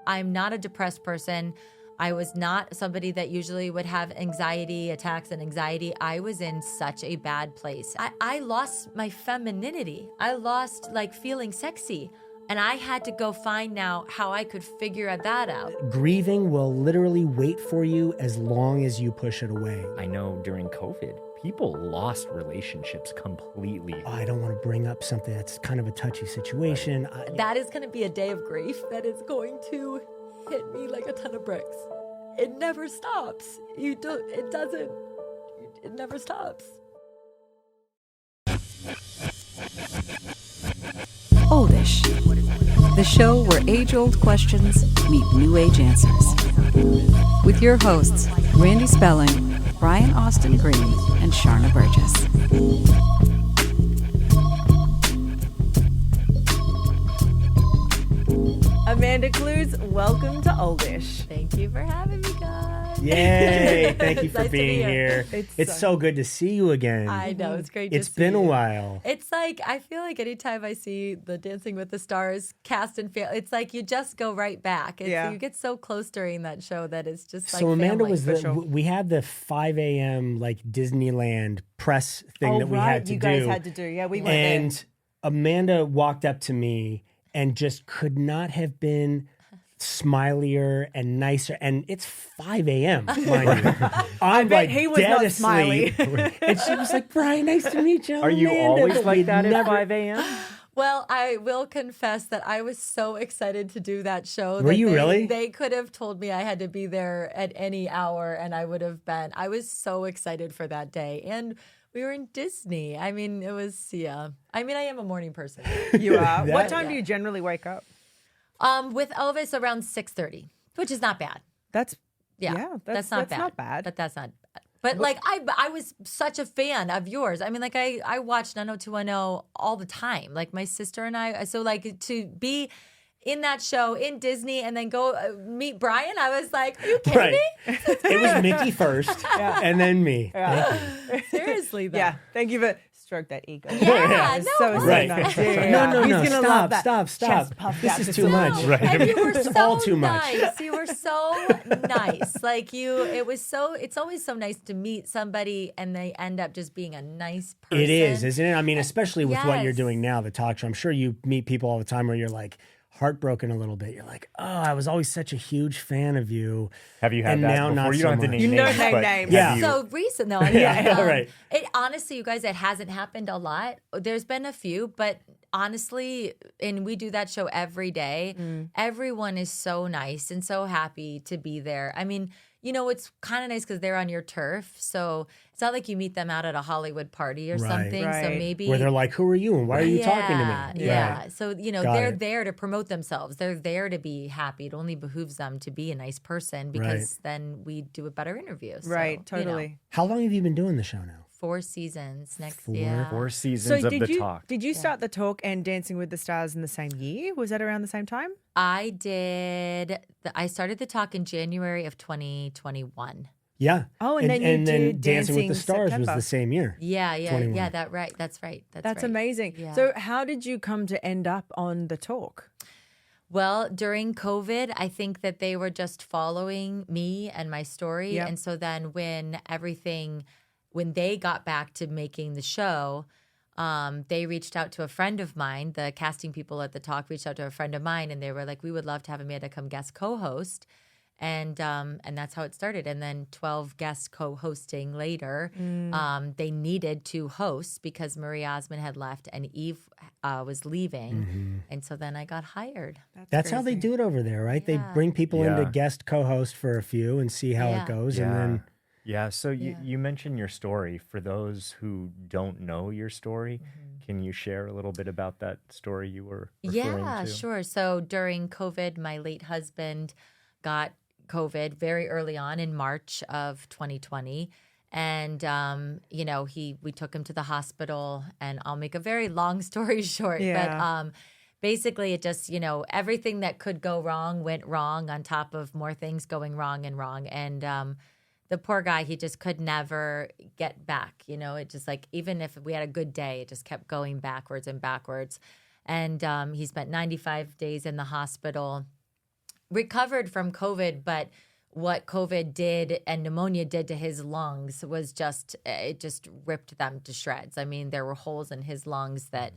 I'm not a depressed person. I was not somebody that usually would have anxiety attacks and anxiety. I was in such a bad place. I lost my femininity. I lost like feeling sexy. And I had to go find now how I could figure that out. Grieving will literally wait for you as long as you push it away. I know during COVID, people lost relationships completely. Oh, I don't want to bring up something that's kind of a touchy situation. That is going to be a day of grief that is going to hit me like a ton of bricks. It never stops. It never stops. Oldish, the show where age-old questions meet new-age answers. With your hosts, Randy Spelling, Brian Austin Green, and Sharna Burgess. Amanda Kloots, welcome to Oldish. Thank you for having me, guys. Yay! Thank you for Nice to be being here. It's so good to see you again. I know, it's great to see It's been you. a while. It's like, I feel like anytime I see the Dancing with the Stars cast and feel, it's like you just go right back. You get so close during that show that it's just like So Amanda family. we had the 5 a.m. like Disneyland press thing that we had to you do. guys had to do. Yeah, we went And there. Amanda walked up to me and just could not have been smilier and nicer. And it's 5 a.m., mind you. I'm bet like he was dead not asleep. smiley. And she was like, Brian, nice to meet you. Are you Amanda. always But like we'd that at never- 5 a.m.? Well, I will confess that I was so excited to do that show. Were that you really? They could have told me I had to be there at any hour, and I would have been. I was so excited for that day. And we were in Disney. I mean, it was, yeah. I mean, I am a morning person. You are. What time do you generally wake up? With Elvis around 6:30, which is not bad. That's That's not bad. But that's not bad. But like I was such a fan of yours. I mean, like I watched 90210 all the time. Like my sister and I. So like to be in that show in Disney and then go meet Brian, I was like, are you kidding me? It was Mickey first and then me. Thank you. Seriously though. Yeah. Thank you for stroke that ego. Yeah, It's no, so Right. nice. No, He's gonna stop, love that. stop. Chest puffed This out is just too a much. little. Right. And you were so all too much. nice. You were so nice. Like it's always so nice to meet somebody and they end up just being a nice person. It is, isn't it? I mean, especially with what you're Yes. doing now, the talk show. I'm sure you meet people all the time where you're like heartbroken a little bit. You're like, oh, I was always such a huge fan of you. Have you had And that now before? not You so don't have to much. name You names. don't name but names. have Yeah. you- So recent though. Yeah, right. It honestly, you guys, it hasn't happened a lot. There's been a few, but honestly, and we do that show every day. Everyone is so nice and so happy to be there. I mean, you know, it's kind of nice because they're on your turf. So it's not like you meet them out at a Hollywood party or Right. something. So Right. maybe Where they're like, who are you and why are you talking to me? Yeah. Right. So, you know, Got they're it. there to promote themselves. They're there to be happy. It only behooves them to be a nice person because then we do a better interview. So, Right. you know, Totally. How long have you been doing the show now? 4 seasons next 4 year. 4 seasons of the talk. Did you start the talk and Dancing with the Stars in the same year? Was that around the same time? I did. I started the talk in January of 2021. Yeah. Oh, and then you did Dancing with the Dancing Stars was September. the same year. Yeah. 21. Yeah. That's right. That's That's right. amazing. Yeah. So how did you come to end up on the talk? Well, during COVID, I think that they were just following me and my story. Yep. And so then when they got back to making the show, they reached out to a friend of mine. The casting people at the talk reached out to a friend of mine and they were like, we would love to have Amanda come guest co-host. And that's how it started. And then 12 guests co-hosting later, they needed to host because Marie Osmond had left and Eve was leaving. And so then I got hired. That's how they do it over there, right? They Yeah. bring people in to Yeah. guest co-host for a few and see how Yeah. it goes. And then Yeah, so you mentioned your story. For those who don't know your story, can you share a little bit about that story you were referring Yeah, to? sure. So during COVID, my late husband got COVID very early on in March of 2020. And, you know, we took him to the hospital and I'll make a very long story short, but basically it just, you know, everything that could go wrong went wrong on top of more things going wrong. And the poor guy, he just could never get back. You know, it just like, even if we had a good day, it just kept going backwards and backwards. And he spent 95 days in the hospital. recovered from COVID, but what COVID did and pneumonia did to his lungs was it just ripped them to shreds. I mean, there were holes in his lungs that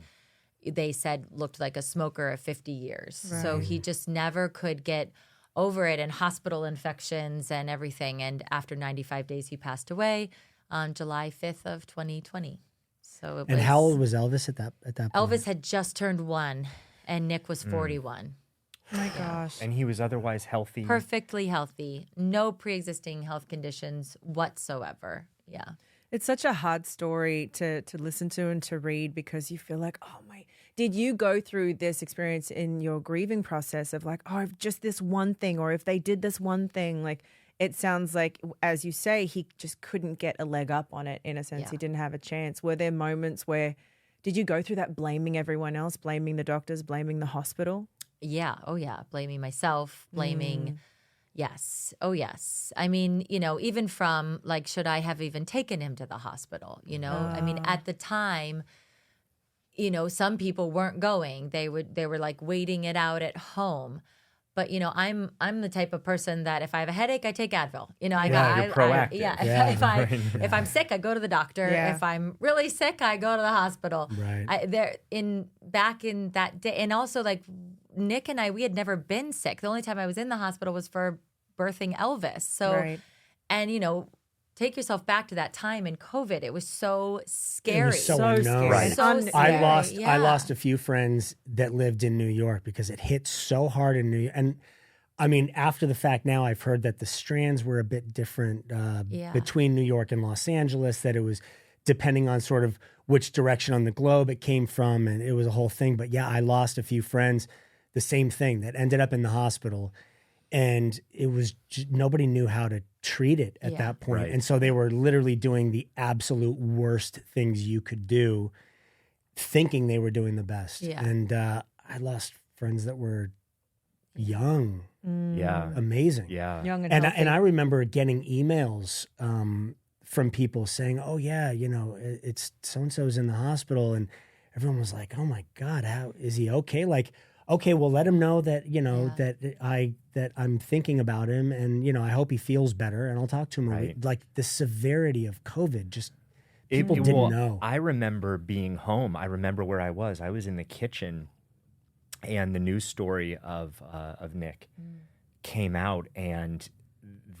they said looked like a smoker of 50 years. Right. So he just never could get over it, and hospital infections and everything. And after 95 days, he passed away on July 5th of 2020. So And how old was Elvis at that point? Elvis had just turned 1 and Nick was 41. Oh my gosh. And he was otherwise healthy. Perfectly healthy. No pre-existing health conditions whatsoever. Yeah. It's such a hard story to listen to and to read because you feel like, oh my, did you go through this experience in your grieving process of like, oh, if just this one thing, or if they did this one thing, like it sounds like, as you say, he just couldn't get a leg up on it in a sense. Yeah. He didn't have a chance. Were there moments where, did you go through that blaming everyone else, blaming the doctors, blaming the hospital? Yeah. Oh, yeah. Blaming myself, blaming. Yes. Oh, yes. I mean, even from like, should I have even taken him to the hospital? I mean, at the time, some people weren't going. They were like waiting it out at home. But I'm the type of person that if I have a headache, I take Advil. You're proactive. If I'm sick, I go to the doctor. Yeah. If I'm really sick, I go to the hospital. Right. Back in that day, and also like Nick and I, we had never been sick. The only time I was in the hospital was for birthing Elvis. So, Right. and take yourself back to that time in COVID. It was so scary. It was so unknown. scary. Right. So I scary. lost a few friends that lived in New York because it hit so hard in New York. And I mean, after the fact now, I've heard that the strands were a bit different between New York and Los Angeles, that it was depending on sort of which direction on the globe it came from, and it was a whole thing. But yeah, I lost a few friends, the same thing, that ended up in the hospital. And it was nobody knew how to treat it at that point. Right. And so they were literally doing the absolute worst things you could do, thinking they were doing the best. Yeah. And I lost friends that were young, Yeah. amazing. Yeah. Young and And healthy. I remember getting emails from people saying, "Oh yeah, it's so and so's in the hospital," and everyone was like, "Oh my God, how is he okay?" Like, okay, well, let him know that that I'm thinking about him, and I hope he feels better, and I'll talk to him. Right. Like the severity of COVID, just people didn't know. I remember being home. I remember where I was. I was in the kitchen, and the news story of Nick came out, and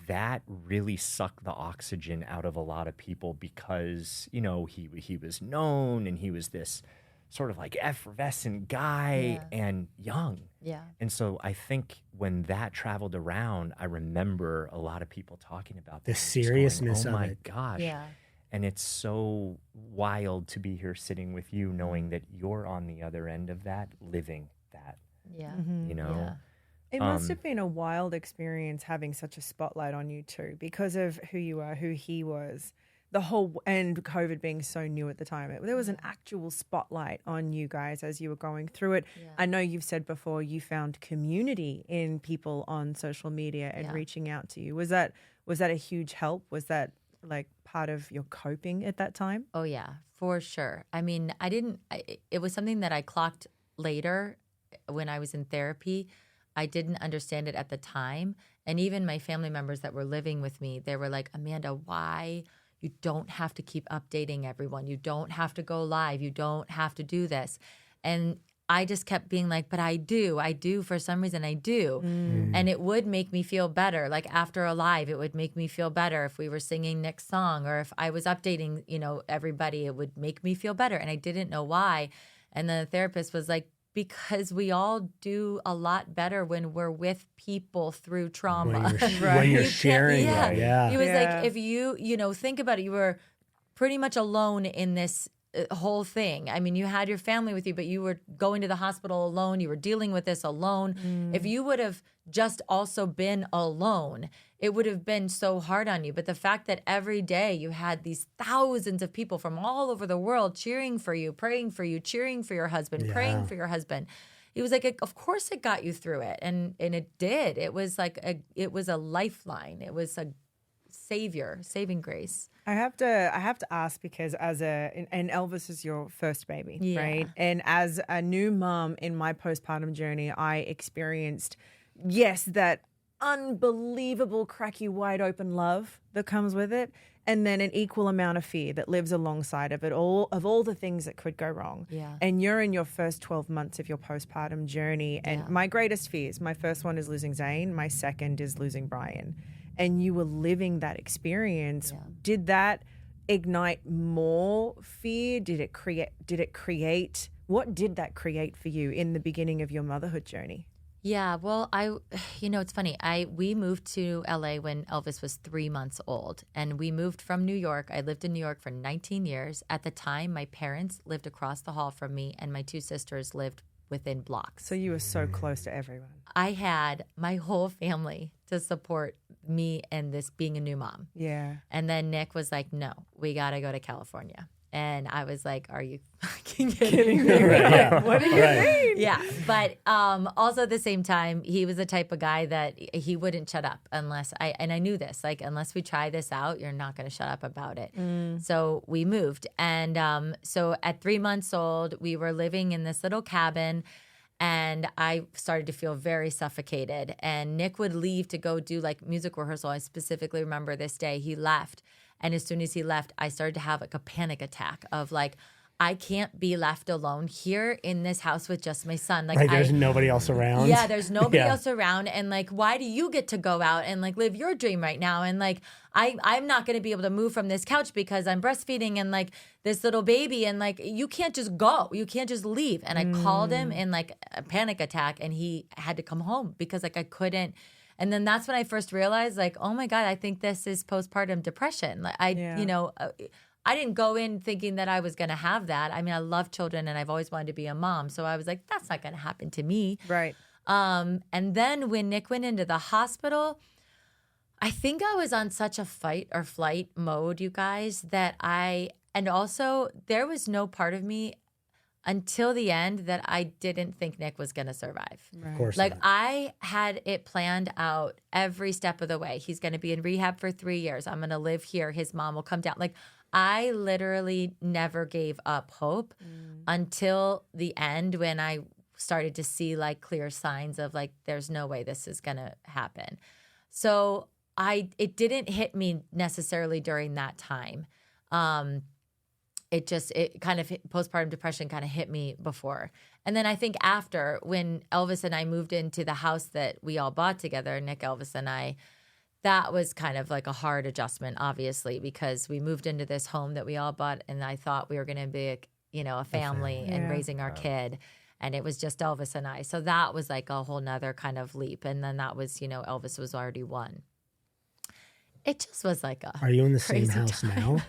that really sucked the oxygen out of a lot of people because he was known, and he was this sort of like effervescent guy and young. Yeah. And so I think when that traveled around, I remember a lot of people talking about The that and just seriousness going, of oh my it. gosh. Yeah. And it's so wild to be here sitting with you, knowing that you're on the other end of that, living that, Yeah. Yeah. It must have been a wild experience having such a spotlight on you too, because of who you are, who he was, and COVID being so new at the time. There was an actual spotlight on you guys as you were going through it. Yeah. I know you've said before you found community in people on social media and reaching out to you. Was that a huge help? Was that like part of your coping at that time? Oh, yeah, for sure. I mean, it was something that I clocked later when I was in therapy. I didn't understand it at the time. And even my family members that were living with me, they were like, Amanda, why? You don't have to keep updating everyone. You don't have to go live. You don't have to do this. And I just kept being like, but I do for some reason, I do. And it would make me feel better. Like after a live, it would make me feel better if we were singing Nick's song, or if I was updating, everybody, it would make me feel better. And I didn't know why. And then the therapist was like, because we all do a lot better when we're with people through trauma. When you're sharing it. Yeah. He was like, if you think about it, you were pretty much alone in this whole thing. I mean, you had your family with you, but you were going to the hospital alone. You were dealing with this alone. If you would have just also been alone, it would have been so hard on you. But the fact that every day you had these thousands of people from all over the world cheering for you, praying for you, cheering for your husband, praying for your husband. He was like, of course it got you through it. And it did. It was like it was a lifeline. It was a saving grace. I have to ask, because and Elvis is your first baby, right? And as a new mom in my postpartum journey, I experienced yes, that unbelievable, cracky, wide open love that comes with it, and then an equal amount of fear that lives alongside of it all the things that could go wrong. Yeah. And you're in your first 12 months of your postpartum journey. And my greatest fears, my first one is losing Zane. My second is losing Brian. And you were living that experience. Yeah. Did that ignite more fear? Did it create, what did that create for you in the beginning of your motherhood journey? Yeah, well, it's funny. We moved to LA when Elvis was 3 months old, and we moved from New York. I lived in New York for 19 years. At the time, my parents lived across the hall from me, and my two sisters lived within blocks. So you were so close to everyone. I had my whole family to support me and this being a new mom. Yeah. And then Nick was like, "No, we got to go to California." And I was like, "Are you fucking kidding me?" Right. What do you mean? Yeah, but also at the same time, he was the type of guy that he wouldn't shut up unless I knew this, like, unless we try this out, you're not going to shut up about it. So we moved. And so at 3 months old, we were living in this little cabin, and I started to feel very suffocated. And Nick would leave to go do like music rehearsal. I specifically remember this day. He left. And as soon as he left, I started to have like a panic attack of like, I can't be left alone here in this house with just my son. Like, there's nobody else around. Yeah, there's nobody else around. And like, why do you get to go out and like live your dream right now? And like, I'm not going to be able to move from this couch because I'm breastfeeding and like this little baby. And like, you can't just go. You can't just leave. And I called him in like a panic attack, and he had to come home because like I couldn't. And then that's when I first realized, like, oh my God, I think this is postpartum depression. Like, I didn't go in thinking that I was going to have that. I mean, I love children and I've always wanted to be a mom. So I was like, that's not going to happen to me. Right. And then when Nick went into the hospital, I think I was on such a fight or flight mode, you guys, and also there was no part of me until the end that I didn't think Nick was going to survive. Right. Of course Like not. I had it planned out every step of the way. He's going to be in rehab for 3 years. I'm going to live here. His mom will come down. Like I literally never gave up hope until the end when I started to see like clear signs of like, there's no way this is going to happen. So it didn't hit me necessarily during that time. Postpartum depression kind of hit me before. And then I think after, when Elvis and I moved into the house that we all bought together, Nick, Elvis, and I, that was kind of like a hard adjustment, obviously, because we moved into this home that we all bought, and I thought we were going to be, a family and raising our kid. And it was just Elvis and I. So that was like a whole nother kind of leap. And then that was, Elvis was already one. It just was like a Are you in the same crazy house time.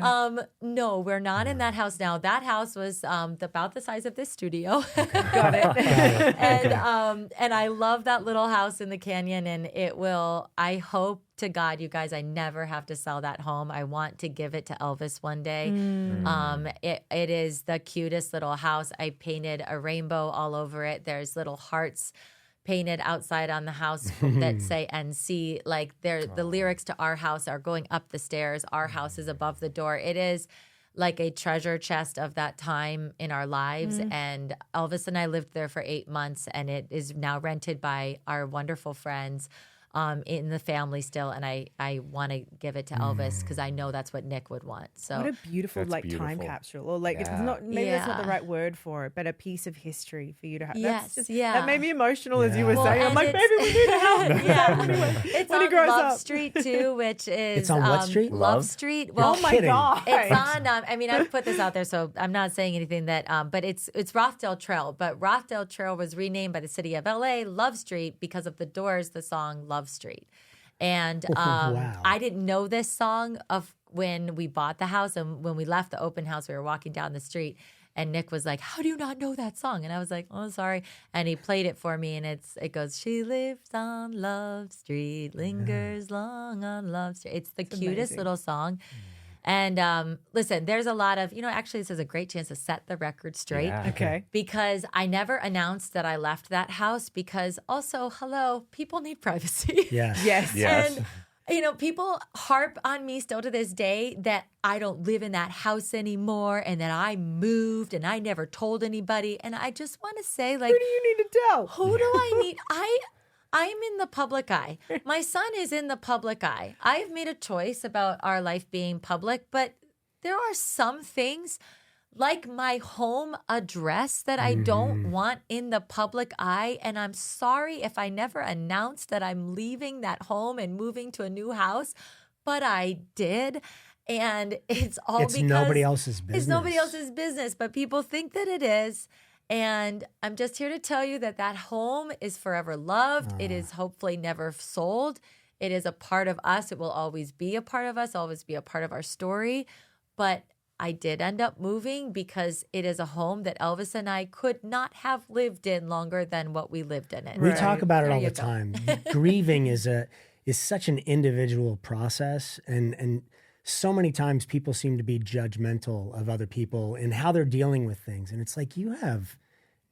now? No, we're not in that house now. That house was about the size of this studio. Got it. And I love that little house in the canyon, and I hope to God, you guys, I never have to sell that home. I want to give it to Elvis one day. It is the cutest little house. I painted a rainbow all over it. There's little hearts painted outside on the house that say NC. Like the lyrics to Our House are going up the stairs. Our house is above the door. It is like a treasure chest of that time in our lives. And Elvis and I lived there for 8 months, and it is now rented by our wonderful friends in the family still. And I want to give it to Elvis because I know that's what Nick would want. So what a beautiful That's time beautiful. capsule, or like it's not, maybe that's not the right word for it, but a piece of history for you to have. Yes, That's yeah. That made me emotional as you were Well, saying. I'm and like, maybe we need to help. Yeah. It's When he on grows Love up. Street too, which is It's on what street? Love Love? Street. Well, Oh my kidding. God. It's on. I put this out there, so I'm not saying anything that. But it's Rothdale Trail. But Rothdale Trail was renamed by the city of LA Love Street because of the Doors, the song Love Street. And Wow. I didn't know this song of when we bought the house, and when we left the open house, we were walking down the street, and Nick was like, "How do you not know that song?" And I was like, "Oh, sorry." And he played it for me, and it goes, "She lives on Love Street, lingers long on Love Street." It's the cutest amazing. little song. And listen, there's a lot of, actually this is a great chance to set the record straight. Yeah. Okay. Because I never announced that I left that house, because also, people need privacy. Yes. Yes. Yes. And, people harp on me still to this day that I don't live in that house anymore and that I moved and I never told anybody. And I just want to say, like, Who do you need to tell? who do I need? I'm in the public eye. My son is in the public eye. I've made a choice about our life being public, but there are some things like my home address that I don't want in the public eye. And I'm sorry if I never announced that I'm leaving that home and moving to a new house, but I did. And it's because nobody else's business. It's nobody else's business, but people think that it is. And I'm just here to tell you that that home is forever loved. It is hopefully never sold. It is a part of us. It will always be a part of us, always be a part of our story. But I did end up moving because it is a home that Elvis and I could not have lived in longer than what we lived in it. We talk about it all the time. Grieving is such an individual process, and so many times people seem to be judgmental of other people and how they're dealing with things. And it's like, you have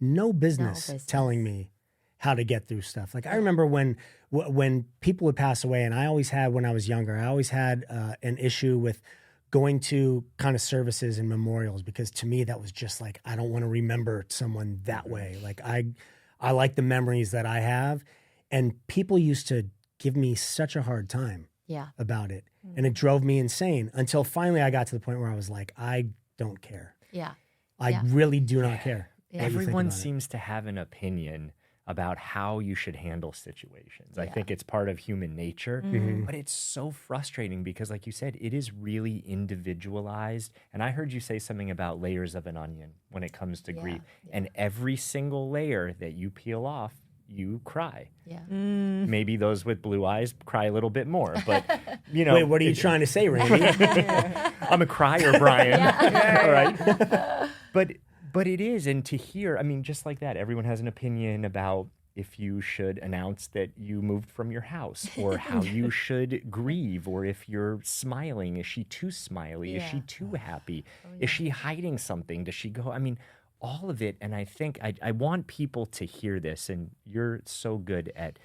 no business telling me how to get through stuff. Like I remember when people would pass away, and I always had, when I was younger, I always had an issue with going to kind of services and memorials, because to me that was just like, I don't want to remember someone that way. Like I like the memories that I have, and people used to give me such a hard time about it. And it drove me insane until finally I got to the point where I was like, I don't care. I really do not care. Everyone seems to have an opinion about how you should handle situations. I think it's part of human nature, but it's so frustrating because, like you said, it is really individualized. And I heard you say something about layers of an onion when it comes to grief. And every single layer that you peel off, you cry. Maybe those with blue eyes cry a little bit more, but you know. Wait, what are you trying to say, Randy? I'm a crier, Brian. All right. But it is, and to hear, I mean, just like that, everyone has an opinion about if you should announce that you moved from your house, or how you should grieve, or if you're smiling. Is she too smiley? Is she too happy? Is she hiding something? Does she go? I mean, all of it. And I think I want people to hear this, and you're so good at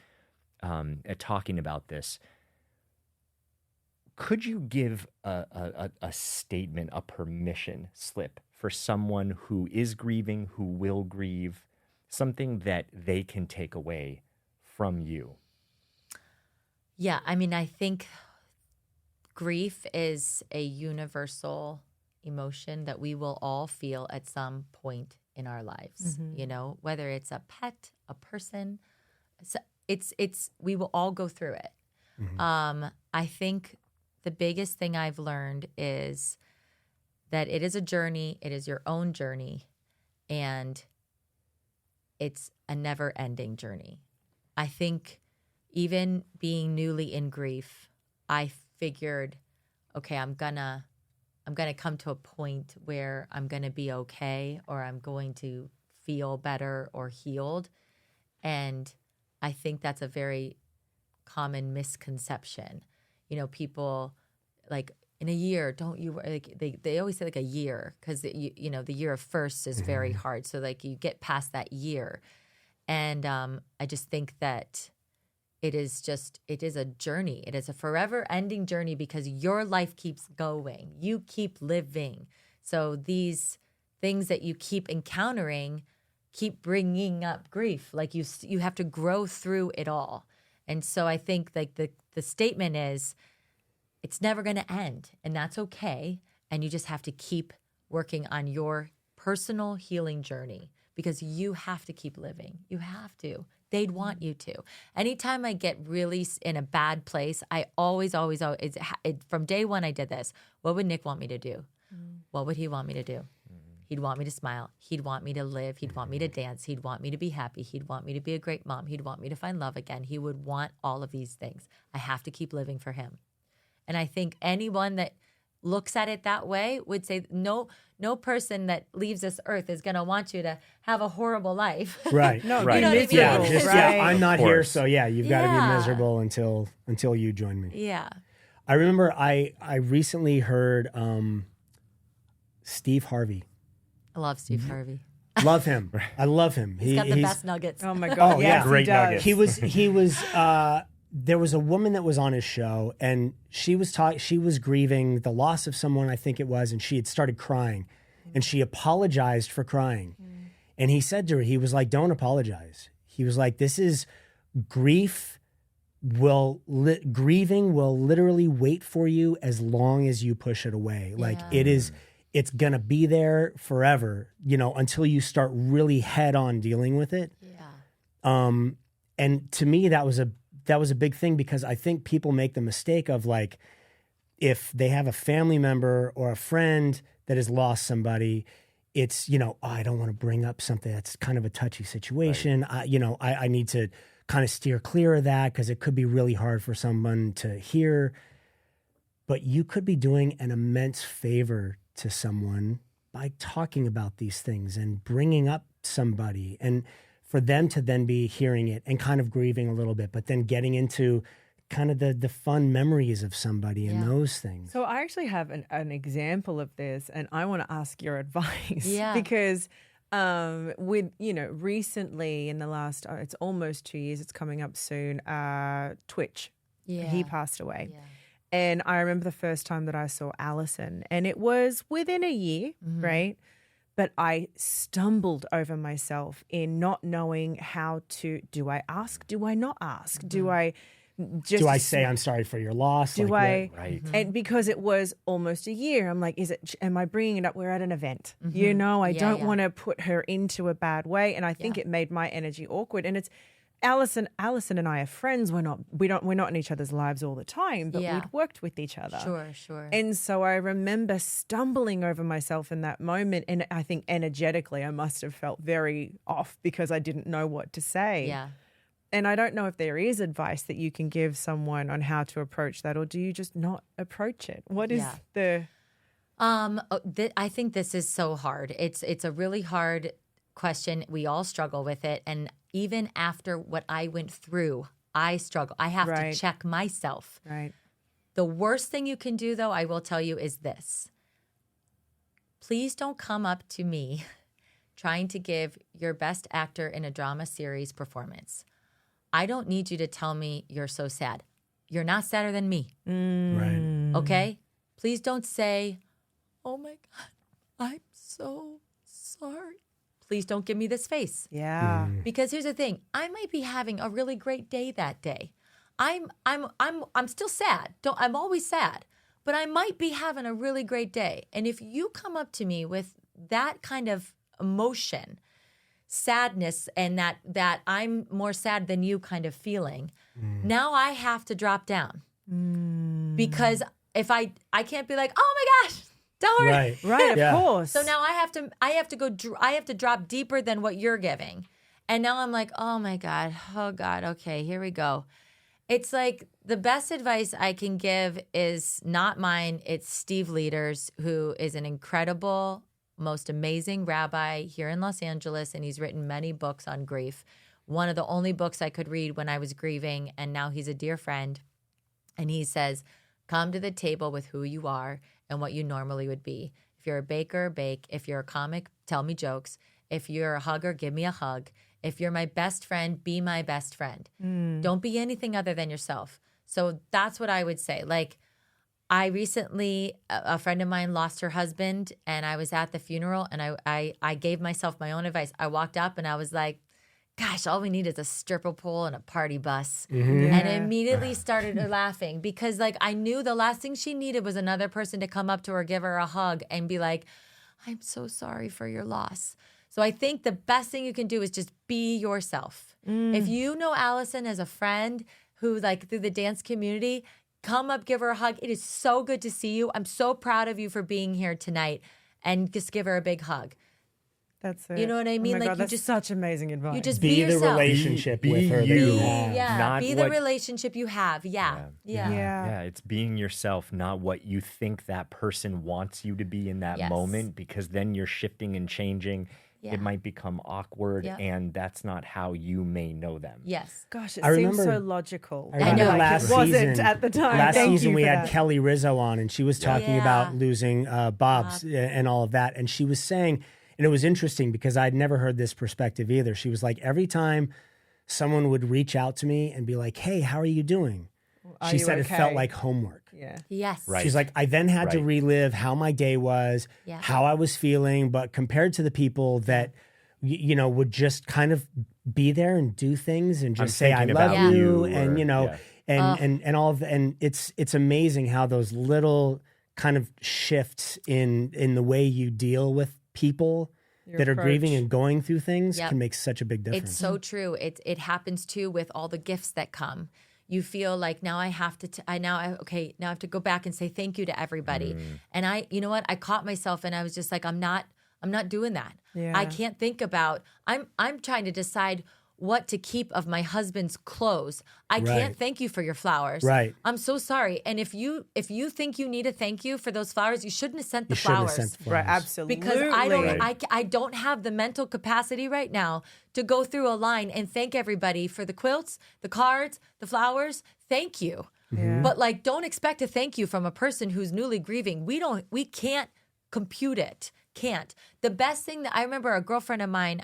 talking about this. Could you give a statement, a permission slip for someone who is grieving, who will grieve, something that they can take away from you? Yeah, I mean, I think grief is a universal emotion that we will all feel at some point in our lives, you know, whether it's a pet, a person, it's we will all go through it. I think the biggest thing I've learned is that it is a journey, it is your own journey, and it's a never-ending journey. I think even being newly in grief, I figured, okay, I'm gonna come to a point where I'm gonna be okay, or I'm going to feel better or healed. And I think that's a very common misconception. You know, people like, in a year, don't you, like, they always say like a year, because you know the year of first is very hard. So like you get past that year, and I just think that it is a journey. It is a forever ending journey, because your life keeps going. You keep living. So these things that you keep encountering keep bringing up grief. Like you have to grow through it all. And so I think like the statement is, it's never going to end, and that's okay. And you just have to keep working on your personal healing journey, because you have to keep living. You have to. They'd want you to. Anytime I get really in a bad place, I always, from day one I did this. What would Nick want me to do? What would he want me to do? He'd want me to smile. He'd want me to live. He'd want me to dance. He'd want me to be happy. He'd want me to be a great mom. He'd want me to find love again. He would want all of these things. I have to keep living for him. And I think anyone that looks at it that way would say, no person that leaves this earth is going to want you to have a horrible life. Right. No, right. You know what I mean? Yeah, I'm not here, so you've got to be Yeah. miserable until you join me. Yeah. I remember I recently heard Steve Harvey. I love Steve Harvey. Love him. I love him. He's got the best nuggets. Oh my God! Oh, yes, yeah. Great he does. nuggets. He was there was a woman that was on his show, and she was grieving the loss of someone, I think it was, and she had started crying, and she apologized for crying. And he said to her, he was like, don't apologize. He was like, this is grieving will literally wait for you as long as you push it away. Like it's gonna be there forever, until you start really head on dealing with it. And to me, that was a big thing, because I think people make the mistake of, like, if they have a family member or a friend that has lost somebody, it's, I don't want to bring up something that's kind of a touchy situation. Right. I need to kind of steer clear of that, because it could be really hard for someone to hear. But you could be doing an immense favor to someone by talking about these things and bringing up somebody, and for them to then be hearing it and kind of grieving a little bit, but then getting into kind of the fun memories of somebody and those things. So I actually have an example of this, and I want to ask your advice. Because with, recently in the last, it's almost 2 years, it's coming up soon, Twitch, he passed away. And I remember the first time that I saw Allison, and it was within a year, right? But I stumbled over myself in not knowing how to, do I ask? Do I not ask? Do I say I'm sorry for your loss? Right. And because it was almost a year, I'm like, am I bringing it up? We're at an event, I don't want to put her into a bad way. And I think it made my energy awkward. And it's Allison and I are friends. We're not in each other's lives all the time, but we'd worked with each other. Sure. And so I remember stumbling over myself in that moment. And I think energetically I must have felt very off, because I didn't know what to say. Yeah. And I don't know if there is advice that you can give someone on how to approach that, or do you just not approach it? What is the... I think this is so hard. It's a really hard question. We all struggle with it. And even after what I went through, I struggle. I have to check myself. Right. The worst thing you can do, though, I will tell you, is this. Please don't come up to me trying to give your best actor in a drama series performance. I don't need you to tell me you're so sad. You're not sadder than me. Right. Okay? Please don't say, oh my God, I'm so sorry. Please don't give me this face. Yeah. Because here's the thing. I might be having a really great day that day. I'm still sad. I'm always sad. But I might be having a really great day. And if you come up to me with that kind of emotion, sadness, and that I'm more sad than you kind of feeling, now I have to drop down. Because if I can't be like, oh my gosh, don't worry. Right, of course. So now I have to drop deeper than what you're giving. And now I'm like, oh my God, okay, here we go. It's like the best advice I can give is not mine. It's Steve Leder's, who is an incredible, most amazing rabbi here in Los Angeles, and he's written many books on grief. One of the only books I could read when I was grieving, and now he's a dear friend. And he says, come to the table with who you are and what you normally would be. If you're a baker, bake. If you're a comic, tell me jokes. If you're a hugger, give me a hug. If you're my best friend, be my best friend. Don't be anything other than yourself. So that's what I would say. Like, I recently, a friend of mine lost her husband, and I was at the funeral, and I gave myself my own advice. I walked up and I was like, gosh, all we need is a stripper pole and a party bus. And I immediately started laughing, because like I knew the last thing she needed was another person to come up to her, give her a hug, and be like, I'm so sorry for your loss. So I think the best thing you can do is just be yourself. If you know Allison as a friend who, like, through the dance community, come up, give her a hug. It is so good to see you. I'm so proud of you for being here tonight, and just give her a big hug. That's it. You know what I mean? Oh my like God, that's such amazing advice. You just be yourself. the relationship Be with her. you. Be the relationship you have. Yeah. It's being yourself, not what you think that person wants you to be in that moment, because then you're shifting and changing. It might become awkward, and that's not how you may know them. Yes. Gosh, it seems so logical. I remember know. last it wasn't season, at the time. Last Thank season you we for had that. Kelly Rizzo on, and she was talking about losing Bob's and all of that. And she was saying, and it was interesting because I'd never heard this perspective either. She was like, every time someone would reach out to me and be like, hey, how are you doing? She said it felt like homework. Yeah. Yes. Right. She's like, I then had to relive how my day was, how I was feeling. But compared to the people that would just kind of be there and do things and just say, I thinking love about you. you, And, or- and all of the, and it's amazing how those little kind of shifts in the way you deal with people that are grieving and going through things can make such a big difference. It's so true. It happens too with all the gifts that come. You feel like now I have to, now I have to go back and say thank you to everybody. And you know what? I caught myself and I was just like, I'm not doing that. Yeah. I can't think about, I'm trying to decide what to keep of my husband's clothes. I can't thank you for your flowers. Right. I'm so sorry. And if you think you need a thank you for those flowers, you shouldn't have sent the Shouldn't have flowers. sent the Right, flowers. absolutely. Because I don't have the mental capacity right now to go through a line and thank everybody for the quilts, the cards, the flowers. Thank you. Yeah. But like, don't expect a thank you from a person who's newly grieving. We can't compute it. Can't. The best thing that I remember, a girlfriend of mine,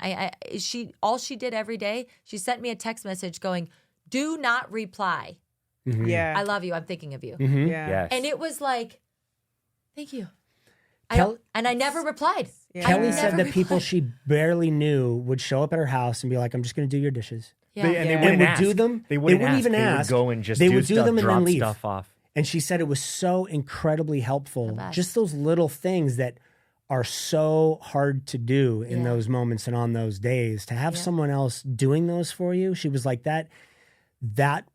all she did every day, she sent me a text message going, do not reply. Yeah. I love you. I'm thinking of you. Yeah. Yes. And it was like, thank you. And I never replied. Yeah. Kelly I said never that people replied. she barely knew would show up at her house and be like, I'm just going to do your dishes. Yeah. And they And wouldn't would ask. do them. They wouldn't even They ask. would go and just They do would do stuff, them and then drop leave. stuff off. And she said it was so incredibly helpful. best. Just those little things that are so hard to do in Yeah. those moments and on those days. To have someone else doing those for you, she was like, that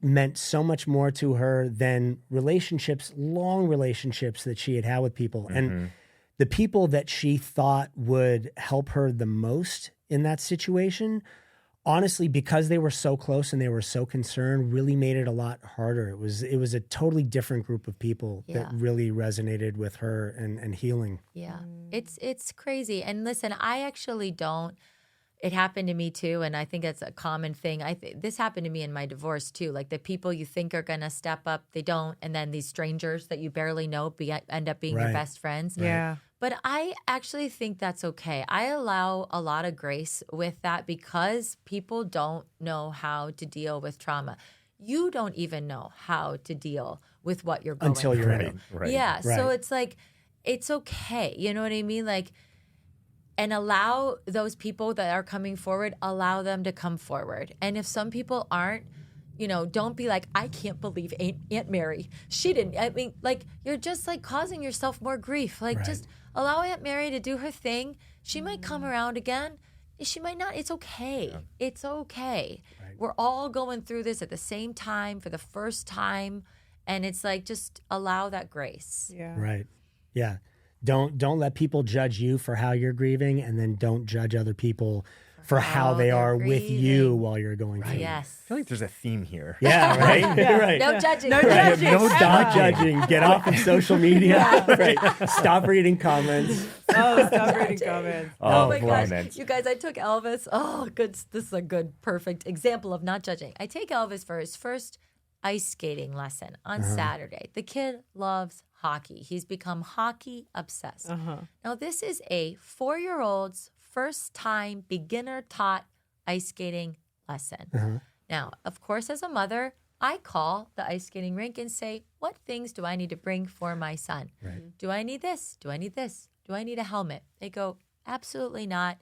meant so much more to her than relationships, long relationships that she had had with people. And the people that she thought would help her the most in that situation, honestly, because they were so close and they were so concerned, really made it a lot harder. It was a totally different group of people that really resonated with her and healing. Yeah. It's crazy. And listen, I actually don't. It happened to me too, and I think it's a common thing. This happened to me in my divorce too. Like the people you think are going to step up, they don't, and then these strangers that you barely know end up being your Right. best friends. Yeah. But I actually think that's okay. I allow a lot of grace with that because people don't know how to deal with trauma. You don't even know how to deal with what you're going Until you're through. in it. Right. Yeah. So Right. it's like, it's okay. You know what I mean? Like, and allow those people that are coming forward, allow them to come forward. And if some people aren't, don't be like, I can't believe Aunt Mary. She didn't. I mean, like, you're just like causing yourself more grief. Like, just allow Aunt Mary to do her thing. She might come around again. She might not. It's okay. Yeah. It's okay. Right. We're all going through this at the same time for the first time. And it's like, just allow that grace. Yeah. Right. Yeah. Don't let people judge you for how you're grieving, and then don't judge other people for how they are with you while you're going through. Yes. I feel like there's a theme here. Yeah, right. Yeah. Right. No judging. No Right. judging. No judging. Get off of social media. Right. Stop reading comments. Oh, stop reading comments. Oh my boy, gosh. man. You guys, I took Elvis. Oh, good. This is a good, perfect example of not judging. I take Elvis for his first ice skating lesson on Saturday. The kid loves hockey. He's become hockey obsessed. Now, this is a 4-year-old's first time beginner taught ice skating lesson. Now, of course, as a mother, I call the ice skating rink and say, what things do I need to bring for my son? Right. Do I need this? Do I need this? Do I need a helmet? They go, absolutely not.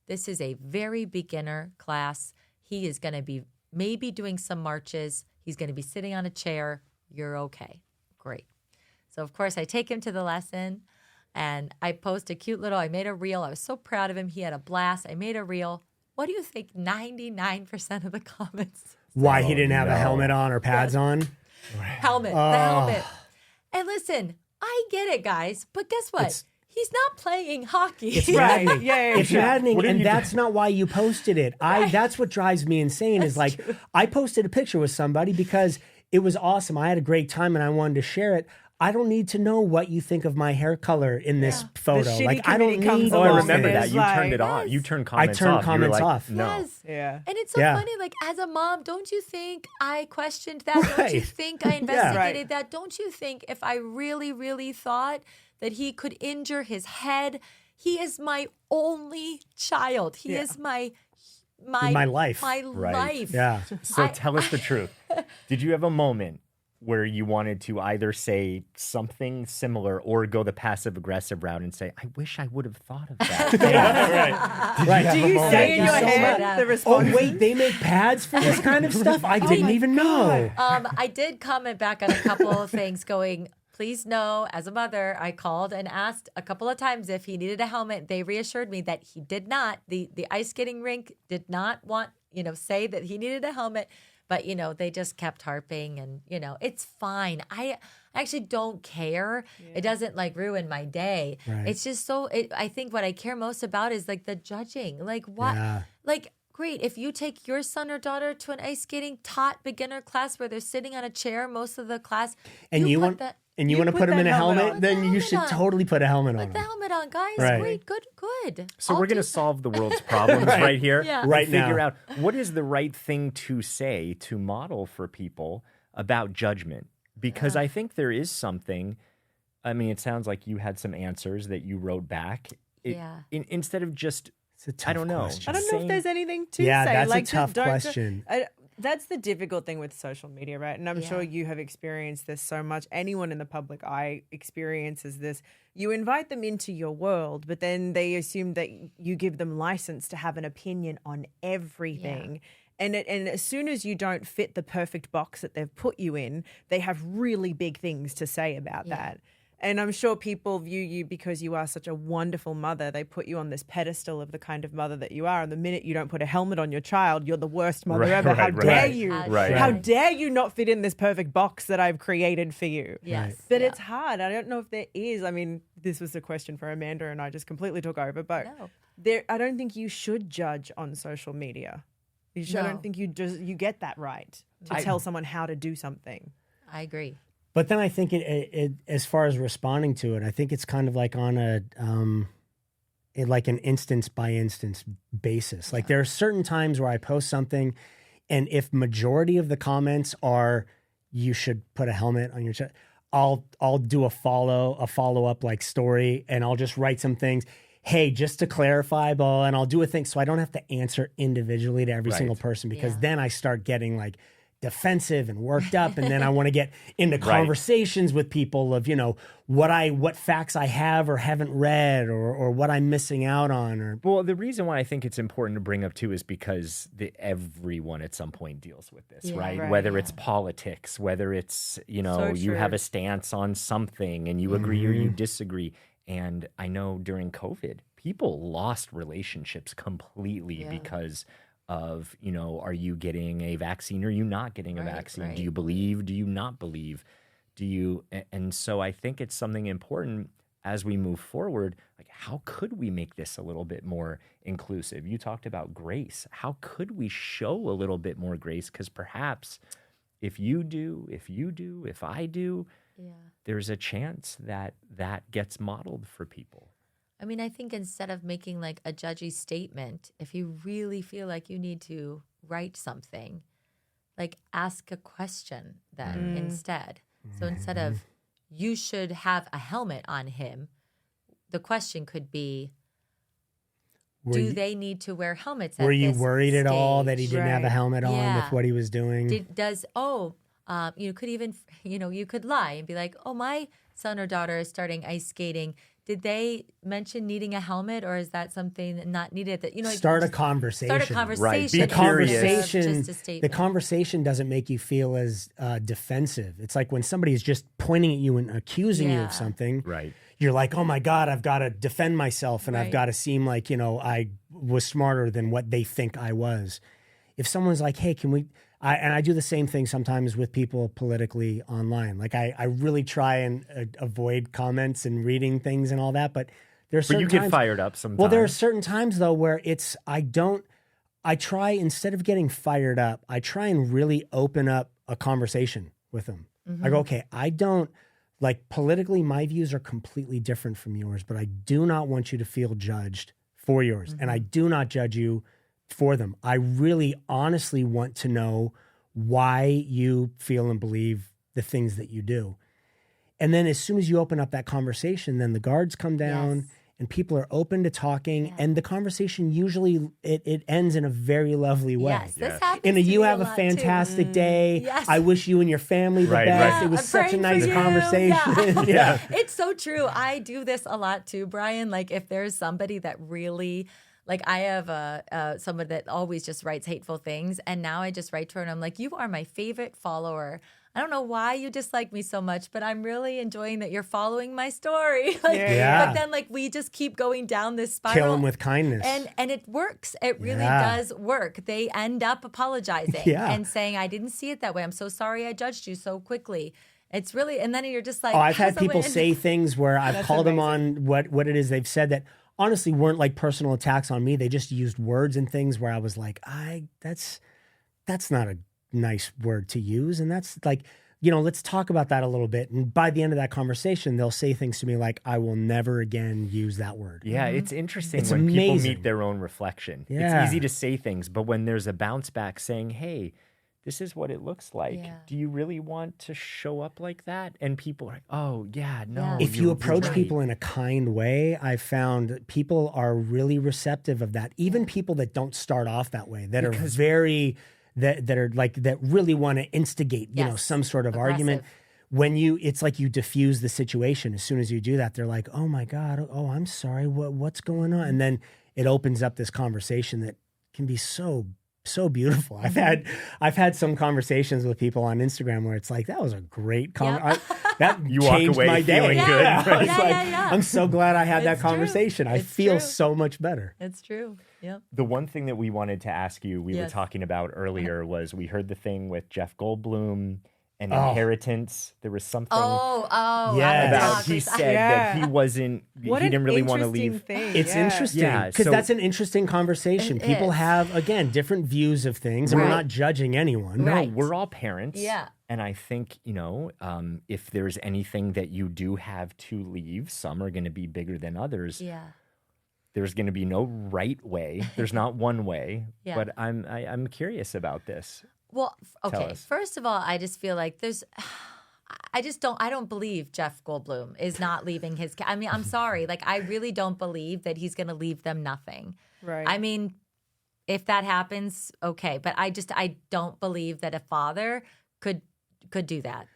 This is a very beginner class. He is going to be maybe doing some marches. He's going to be sitting on a chair. You're okay. Great. So, of course, I take him to the lesson and I post a cute little, I made a reel. I was so proud of him. He had a blast. I made a reel. What do you think 99% of the comments? Why he didn't have a helmet on or pads on? Helmet, the helmet. And listen, I get it, guys. But guess what? He's not playing hockey. It's maddening. Yeah. It's maddening, and that's not why you posted it. That's what drives me insane. Is like, I posted a picture with somebody because it was awesome. I had a great time and I wanted to share it. I don't need to know what you think of my hair color in this photo. shitty Like, I don't committee comes need. Oh, I along remember and that. is You turned it like, off. You turned I comments turned off. You were comments like, off. No. Yes. Yeah. And it's so Yeah. funny, like, as a mom, don't you think I questioned that? Don't you Right. think I investigated Right. that? Don't you think if I really, really thought that he could injure his head? He is my only child. He is my My life. My Right. life. Yeah. So tell us the truth. Did you have a moment where you wanted to either say something similar or go the passive aggressive route and say, I wish I would have thought of that. Right. Do you say in your head the response? Oh, wait, they make pads for this kind of stuff? I didn't even know. I did comment back on a couple of things going, please know, as a mother, I called and asked a couple of times if he needed a helmet. They reassured me that he did not. The ice skating rink did not want, say that he needed a helmet. But, they just kept harping and, it's fine. I actually don't care. Yeah. It doesn't ruin my day. Right. It's just I think what I care most about is the judging. What? Yeah. Great. If you take your son or daughter to an ice skating taught beginner class where they're sitting on a chair most of the class. And you want to put them in a helmet, then you should totally put a helmet on. Put the helmet on, guys. Right. Great, good. So we're going to solve the world's problems right here. Yeah. Right now. Figure out what is the right thing to say, to model for people about judgment. Because I think there is something, it sounds like you had some answers that you wrote back. Instead of just, it's a tough question. I don't know if there's anything to say. Yeah, that's a tough question. That's the difficult thing with social media, right? And I'm sure you have experienced this so much. Anyone in the public eye experiences this. You invite them into your world, but then they assume that you give them license to have an opinion on everything. Yeah. And as soon as you don't fit the perfect box that they've put you in, they have really big things to say about that. And I'm sure people view you because you are such a wonderful mother. They put you on this pedestal of the kind of mother that you are. And the minute you don't put a helmet on your child, you're the worst mother ever. How dare you? How dare you not fit in this perfect box that I've created for you? Yes. But it's hard. I don't know if there is. This was a question for Amanda and I just completely took over. But I don't think you should judge on social media. I don't think you get that right to tell someone how to do something. I agree. But then I think it as far as responding to it, I think it's kind of on an instance by instance basis. There are certain times where I post something, and if majority of the comments are you should put a helmet on your child, I'll do a follow up story, and I'll just write some things. Hey, just to clarify, blah, and I'll do a thing so I don't have to answer individually to every single person, because then I start getting defensive and worked up, and then I want to get into conversations with people of what facts I have or haven't read or what I'm missing out on. Well, the reason why I think it's important to bring up too is because everyone at some point deals with this, right? Whether it's politics, whether it's you have a stance on something and you agree or you disagree. And I know during COVID, people lost relationships completely because of, are you getting a vaccine or are you not getting a vaccine? Right. Do you believe? Do you not believe? And so I think it's something important as we move forward. How could we make this a little bit more inclusive? You talked about grace. How could we show a little bit more grace? Because perhaps if you do, if I do, there's a chance that gets modeled for people. I think instead of making a judgy statement, if you really feel like you need to write something, ask a question then instead. So instead of you should have a helmet on him, the question could be, do they need to wear helmets at this Were you worried stage? At all that he didn't have a helmet on with what he was doing? You could even, you could lie and be like, oh, my son or daughter is starting ice skating. Did they mention needing a helmet, or is that something not needed? That start a conversation. Start a conversation. Right. The conversation doesn't make you feel as defensive. It's like when somebody is just pointing at you and accusing you of something. Right. You're like, oh my God, I've got to defend myself, and I've got to seem like I was smarter than what they think I was. If someone's like, hey, can we? I do the same thing sometimes with people politically online. I really try and avoid comments and reading things and all that. But there's certain you get fired up sometimes. Well, there are certain times though where I try, instead of getting fired up, I try and really open up a conversation with them. Mm-hmm. I go, okay, I don't politically, my views are completely different from yours, but I do not want you to feel judged for yours, and I do not judge you for them. I really honestly want to know why you feel and believe the things that you do. And then as soon as you open up that conversation, then the guards come down and people are open to talking, and the conversation usually it ends in a very lovely way. Yes, this happens to You me have a lot, fantastic too. day. Yes. I wish you and your family the Right, best. right. It was I'm such a praying nice for you. conversation. Yeah. It's so true. I do this a lot too, Brian. Like if there's somebody that really, like I have someone that always just writes hateful things, and now I just write to her and I'm like, you are my favorite follower. I don't know why you dislike me so much, but I'm really enjoying that you're following my story. But then like we just keep going down this spiral. Kill them with kindness. And it works. It really does work. They end up apologizing and saying, I didn't see it that way. I'm so sorry I judged you so quickly. It's really, and then you're just like, I've had people say things where I've called them on what it is they've said that honestly weren't like personal attacks on me. They just used words and things where I was like, that's not a nice word to use. And that's like, let's talk about that a little bit. And by the end of that conversation, they'll say things to me like, I will never again use that word. Yeah, it's interesting It's when amazing. people meet their own reflection. Yeah. It's easy to say things, but when there's a bounce back saying, hey, this is what it looks like. Yeah. Do you really want to show up like that? And people are like, oh, yeah, no. If you you're approach right. people in a kind way, I've found people are really receptive of that. Even people that don't start off that way, that are very... that are like that really want to instigate some sort of argument. When it's like you diffuse the situation. As soon as you do that, they're like, oh my God, oh I'm sorry, what's going on? And then it opens up this conversation that can be so beautiful. I've had some conversations with people on Instagram where it's like, that was a great that You walk changed away my day. feeling good, right? I'm so glad I had that It's true. conversation. I It's feel true. so much better. It's true. Yep. The one thing that we wanted to ask you, we were Yes. talking about earlier, was we heard the thing with Jeff Goldblum and inheritance. There was something Yes. about he said that he wasn't, he didn't really want to leave. It's interesting Yeah, because so- that's an interesting conversation. It People is. have, again, different views of things, and we're Right. not judging anyone. No, Right. we're all parents. Yeah. And I think, if there's anything that you do have to leave, some are going to be bigger than others. Yeah. There's going to be no right way. There's not one way. Yeah. But I'm curious about this. Well, okay. us. First of all, I just feel like I don't believe Jeff Goldblum is not leaving his. I mean, I'm sorry. Like, I really don't believe that he's going to leave them nothing. Right. I mean, if that happens, okay. But I don't believe that a father could do that.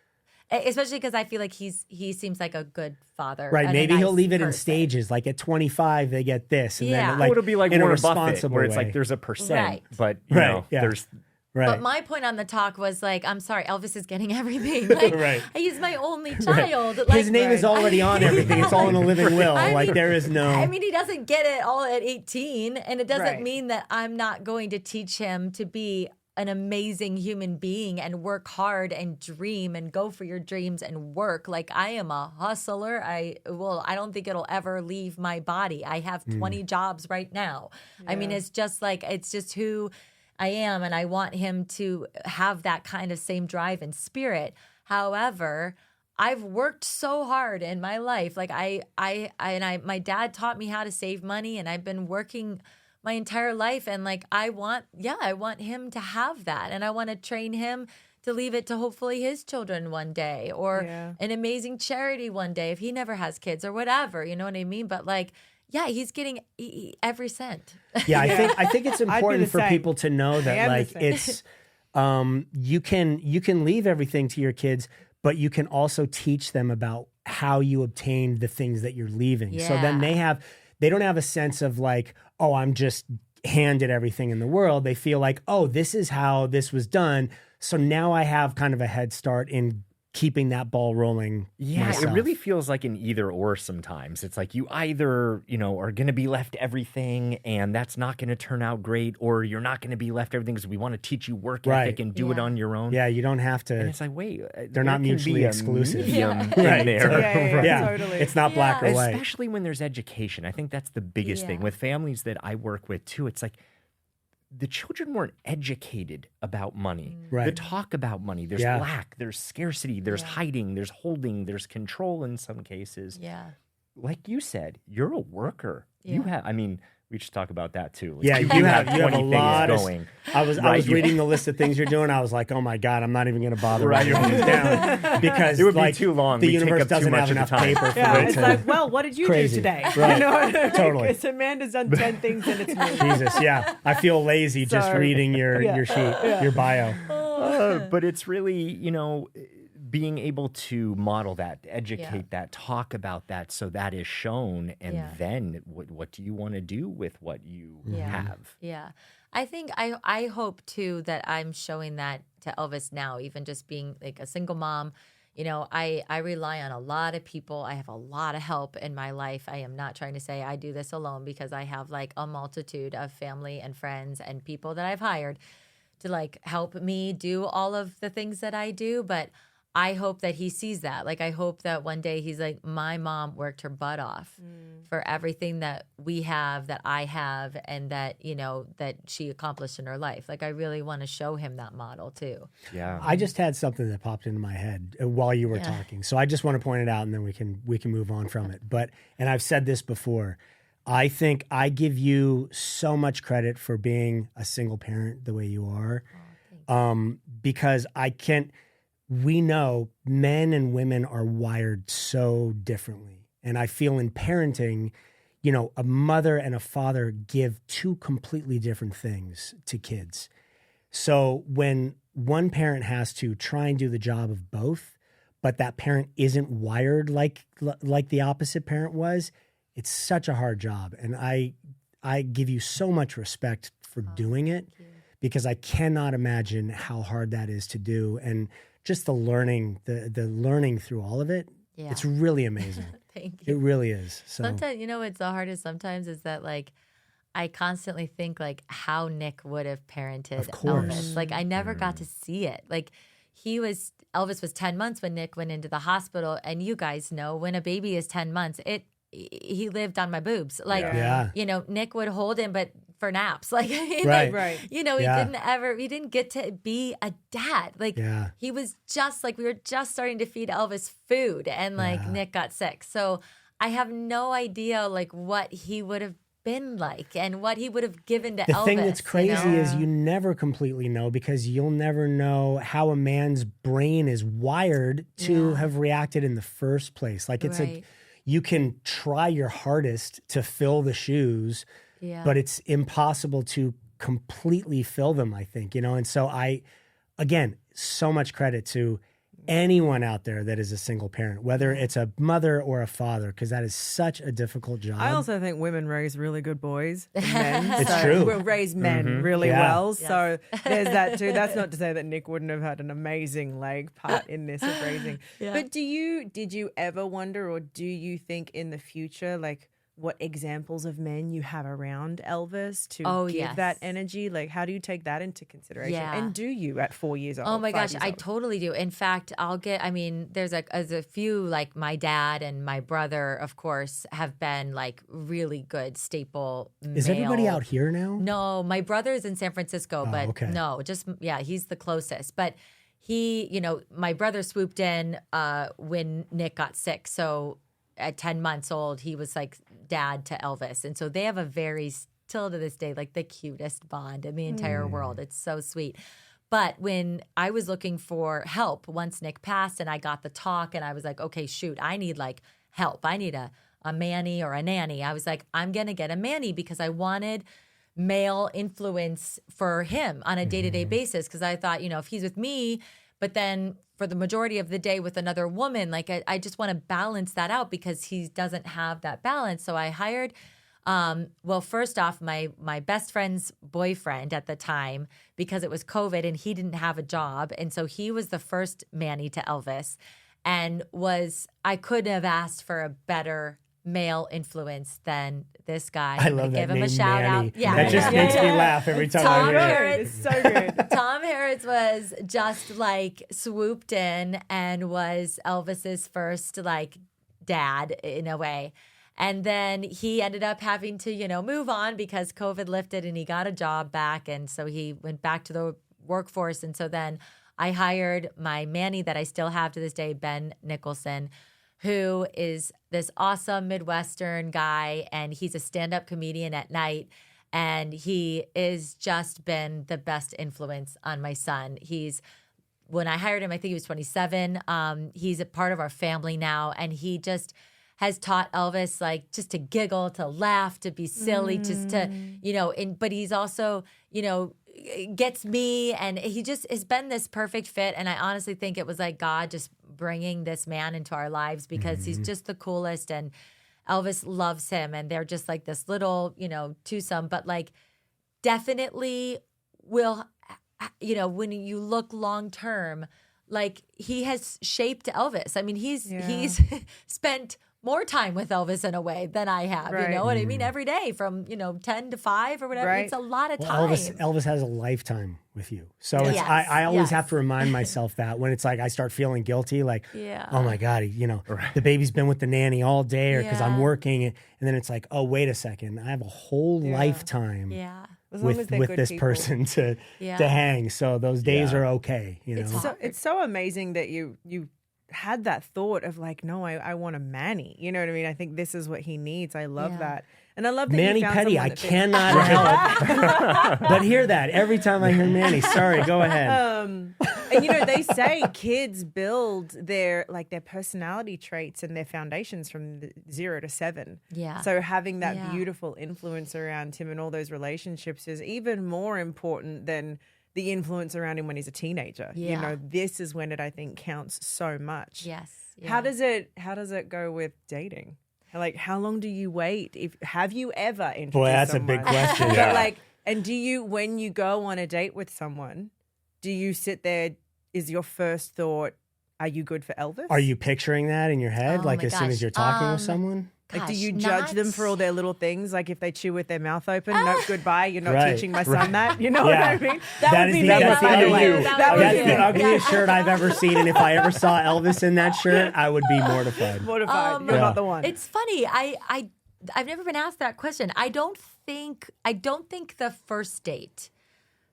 Especially because I feel like he seems like a good father. Right, and a maybe he'll nice leave it in person. stages. Like at 25, they get this, and Yeah. then like It'll be like in a Warren Buffett, responsible where it's way. like there's a percent, Right. but there's right. But my point on the talk was like, I'm sorry, Elvis is getting everything. Like, Right. he's my only child. His Like, name is already on everything. It's all in a living will. I Like mean- there is no. I mean, he doesn't get it all at 18, and it doesn't Right. mean that I'm not going to teach him to be an amazing human being and work hard and dream and go for your dreams and work. Like, I am a hustler. I don't think it'll ever leave my body. I have 20 jobs right now. I mean, it's just who I am, and I want him to have that kind of same drive and spirit. However, I've worked so hard in my life. Like my dad taught me how to save money, and I've been working my entire life. And like, I want him to have that. And I want to train him to leave it to hopefully his children one day, or an amazing charity one day if he never has kids or whatever, you know what I mean? But like, yeah, he's getting every cent. Yeah, I think it's important for same. people to know I that am the like same. it's you can leave everything to your kids, but you can also teach them about how you obtained the things that you're leaving. So then they don't have a sense of like, oh, I'm just handed everything in the world. They feel like, oh, this is how this was done. So now I have kind of a head start in keeping that ball rolling. Yeah, myself. it really feels like an either or sometimes. It's like you either, are going to be left everything and that's not going to turn out great, or you're not going to be left everything because we want to teach you work ethic and do it on your own. Yeah, you don't have to. And it's like, wait, they're not mutually exclusive. Medium in Right. there. Yeah, totally. It's not black or white. Especially when there's education. I think that's the biggest thing. With families that I work with too, it's like the children weren't educated about money. Right. The talk about money. There's lack, there's scarcity, there's hiding, there's holding, there's control in some cases. Yeah. Like you said, you're a worker. Yeah. You have, We should talk about that too. Yeah, you have 20 a lot things of. going. I was reading the list of things you're doing. I was like, oh my God, I'm not even going to bother writing these down because it would like, be too long. The We'd take universe up too doesn't much have of the enough time. paper for Yeah, it it's to. like, well, what did you Crazy. do today? Right. You know? Totally. Because Amanda's done 10 things and it's me. Jesus, yeah. I feel lazy just So- reading your sheet, your bio. But it's really, being able to model that, educate that, talk about that, so that is shown, and then what do you want to do with what you have? Yeah. I think I hope too that I'm showing that to Elvis now, even just being like a single mom. I rely on a lot of people. I have a lot of help in my life. I am not trying to say I do this alone, because I have like a multitude of family and friends and people that I've hired to like help me do all of the things that I do. But I hope that he sees that. Like, I hope that one day he's like, my mom worked her butt off for everything that we have, that I have, and that, that she accomplished in her life. Like, I really want to show him that model too. Yeah. I just had something that popped into my head while you were talking. So I just want to point it out, and then we can move on from it. And I've said this before, I think I give you so much credit for being a single parent the way you are, because we know men and women are wired so differently. And I feel in parenting, a mother and a father give two completely different things to kids. So when one parent has to try and do the job of both, but that parent isn't wired like the opposite parent was, it's such a hard job. And I give you so much respect for doing it, because I cannot imagine how hard that is to do. And just the learning through all of it, it's really amazing. Thank you. It really is. So sometimes, what's the hardest sometimes is that like I constantly think like how Nick would have parented Of course. Elvis. Like I never got to see it. Like Elvis was 10 months when Nick went into the hospital, and you guys know when a baby is 10 months, he lived on my boobs. Like, Nick would hold him, but for naps. Like, Right. he didn't get to be a dad. Like, he was just like, we were just starting to feed Elvis food, and like Nick got sick. So I have no idea like what he would have been like and what he would have given to Elvis. The thing that's crazy is you never completely know, because you'll never know how a man's brain is wired to have reacted in the first place. Like, it's like, you can try your hardest to fill the shoes, but it's impossible to completely fill them, I think, And so again, so much credit to anyone out there that is a single parent, whether it's a mother or a father, because that is such a difficult job. I also think women raise really good boys and men. It's true. We raise men really well. Yes. So there's that too. That's not to say that Nick wouldn't have had an amazing part in this of raising. But did you ever wonder, or do you think in the future, like, what examples of men you have around Elvis to give that energy? Like, how do you take that into consideration? And do you at 4 years old? Oh my gosh, I totally do. In fact, there's a few, like my dad and my brother, of course, have been like really good staple Is male. everybody out here now? No, my brother's in San Francisco, but no, he's the closest. But he, my brother swooped in when Nick got sick. So at 10 months old, he was like dad to Elvis. And so they have a still to this day, like the cutest bond in the entire world. It's so sweet. But when I was looking for help once Nick passed, and I got the talk, and I was like, okay, shoot, I need like help. I need a manny or a nanny. I was like, I'm going to get a manny, because I wanted male influence for him on a day-to-day basis. Because I thought, if he's with me, but then for the majority of the day with another woman, like I just want to balance that out, because he doesn't have that balance. So I hired, first off, my best friend's boyfriend at the time, because it was COVID and he didn't have a job. And so he was the first manny to Elvis, and I couldn't have asked for a better male influence than this guy. I love that give him name, a shout Manny. out. Yeah, that just makes me laugh every time I hear it. It's so good. Tom Harris was just like swooped in and was Elvis's first like dad in a way. And then he ended up having to, move on because COVID lifted and he got a job back. And so he went back to the workforce. And so then I hired my manny that I still have to this day, Ben Nicholson, who is this awesome Midwestern guy, and he's a stand-up comedian at night. And he is just been the best influence on my son. When I hired him, I think he was 27. He's a part of our family now, and he just has taught Elvis like just to giggle, to laugh, to be silly, just to, but he's also, gets me, and he just has been this perfect fit. And I honestly think it was like God just bringing this man into our lives because he's just the coolest, and Elvis loves him, and they're just like this little, twosome, but like definitely will, when you look long term, like he has shaped Elvis. I mean, he's spent more time with Elvis in a way than I have. Right. You know what I mean? Every day from 10 to 5 or whatever. Right. It's a lot of time. Elvis has a lifetime with you, so it's I always have to remind myself that when it's like I start feeling guilty, like oh my God, the baby's been with the nanny all day, or because I'm working, and then it's like, oh wait a second, I have a whole lifetime. With this people. person to hang, so those days are okay. It's so amazing that you had that thought of like, no, I want a Manny. You know what I mean? I think this is what he needs. I love that. And I love that Manny you found Petty. someone I that cannot help but hear that every time I hear Manny. Sorry, go ahead. And they say kids build their personality traits and their foundations from 0 to 7. Yeah. So having that beautiful influence around him and all those relationships is even more important than the influence around him when he's a teenager. Yeah. This is when it, I think, counts so much. Yes. Yeah. How does it go with dating? Like, how long do you wait? Have you ever introduced Boy, that's someone? a big question. But and do you, when you go on a date with someone, do you sit there, is your first thought, are you good for Elvis? Are you picturing that in your head, Oh as my soon as gosh. you're talking with someone? Like, do you Gosh, judge not- them for all their little things? Like if they chew with their mouth open, no, goodbye. You're not Right, teaching my son right. that. You know Yeah. what I mean? That would is be the me, that's the by the other way. you. That would That's be the me. ugliest shirt I've ever seen, and if I ever saw Elvis in that shirt, I would be mortified. Mortified. You're not the one. It's funny. I've never been asked that question. I don't think the first date,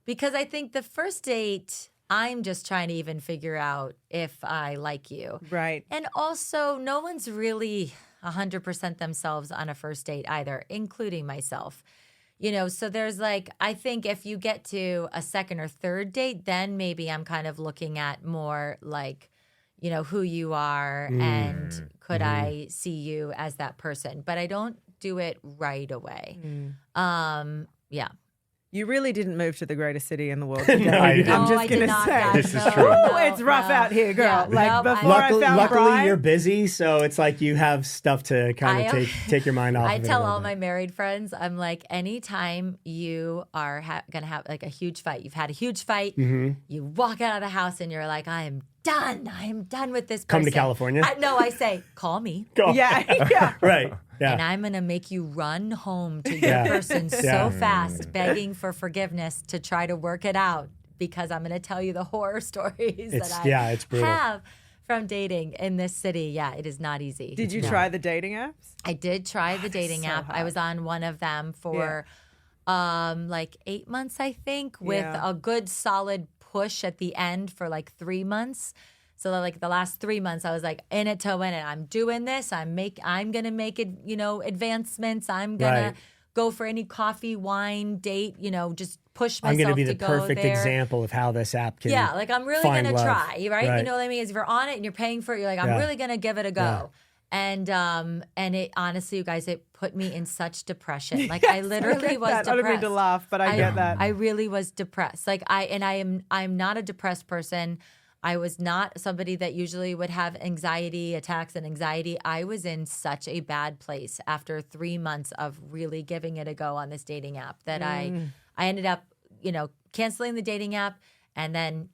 because I think the first date, I'm just trying to even figure out if I like you. Right. And also, no one's really 100% themselves on a first date either, including myself. So there's I think if you get to a second or third date, then maybe I'm kind of looking at more who you are and could I see you as that person. But I don't do it right away. Yeah. You really didn't move to the greatest city in the world. Today. No, you didn't. I'm No, just I gonna did not, say guys. This is No, true. no, it's rough no. out here, girl. Yeah. Before I found Luckily, Brian, you're busy, so it's like you have stuff to kind of take your mind off. I of it a tell little all bit. my married friends, I'm like, anytime you are going to have a huge fight, you've had a huge fight, you walk out of the house and you're like, I am done. I am done with this person. Come to California? No, I say, call me. Go. yeah. Right. Yeah. And I'm going to make you run home to your Yeah. person so Yeah. fast, begging for forgiveness to try to work it out, because I'm going to tell you the horror stories It's brutal. have from dating in this city. Yeah, it is not easy. Did you try the dating apps? I did try the dating app. I was on one of them for 8 months, I think, with a good solid push at the end for 3 months. So the last 3 months, I was in it to win it. I'm doing this. I'm gonna make it. Advancements. I'm gonna go for any coffee, wine, date. Just push myself. I'm going to be the go perfect there. example of how this app can. Yeah, I'm really find gonna love. try, right? Right. You know what I mean? Is if you're on it and you're paying for it, you're I'm really gonna give it a go. Yeah. And it honestly, you guys, it put me in such depression. I literally was I depressed. don't mean to laugh, but I get that. I really was depressed. I'm not a depressed person. I was not somebody that usually would have anxiety attacks and anxiety. I was in such a bad place after 3 months of really giving it a go on this dating app that I ended up, canceling the dating app, and then,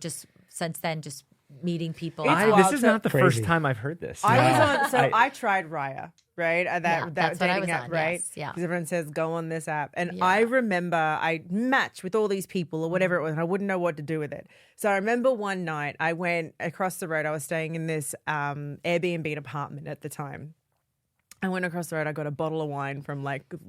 just since then, just meeting people. This is not the Crazy. first time I've heard this. I tried Raya, right? That that's what I dating was app, on, right? yes, yeah. Because everyone says go on this app, and I remember I matched with all these people or whatever it was, and I wouldn't know what to do with it. So I remember one night I went across the road. I was staying in this Airbnb apartment at the time. I went across the road. I got a bottle of wine from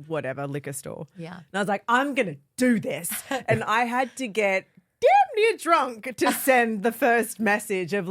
whatever liquor store. Yeah. And I was like, I'm gonna do this, and I had to get damn near drunk to send the first message of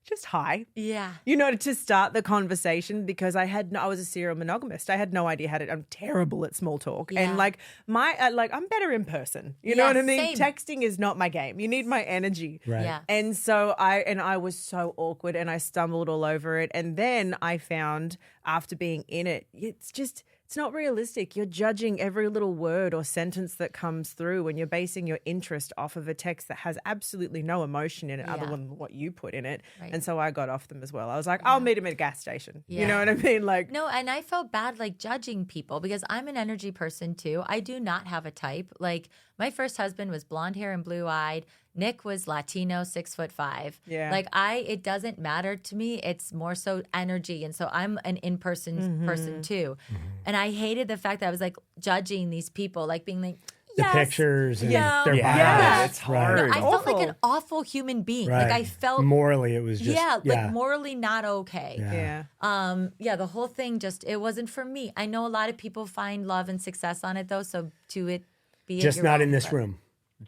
just hi. Yeah. To start the conversation, because I was a serial monogamist. I had no idea I'm terrible at small talk. Yeah. And I'm better in person. You know Yeah, what I mean? same. Texting is not my game. You need my energy. Right. Yeah. And so I was so awkward and I stumbled all over it. And then I found after being in it, it's not realistic. You're judging every little word or sentence that comes through when you're basing your interest off of a text that has absolutely no emotion in it other than what you put in it. Right. And so I got off them as well. I was like, I'll meet him at a gas station. Yeah. You know what I mean? Like, No, and I felt bad judging people because I'm an energy person too. I do not have a type. Like my first husband was blonde hair and blue eyed. Nick was Latino, 6'5". Yeah. It doesn't matter to me. It's more so energy. And so I'm an in-person person too. And I hated the fact that I was judging these people, being like, The yes, pictures and no, their yeah. bios. It's hard. No, I felt like Awful. an awful human being. Right. I felt morally it was just morally not okay. yeah. The whole thing it wasn't for me. I know a lot of people find love and success on it though, so to it be just it, not in own, this but- room.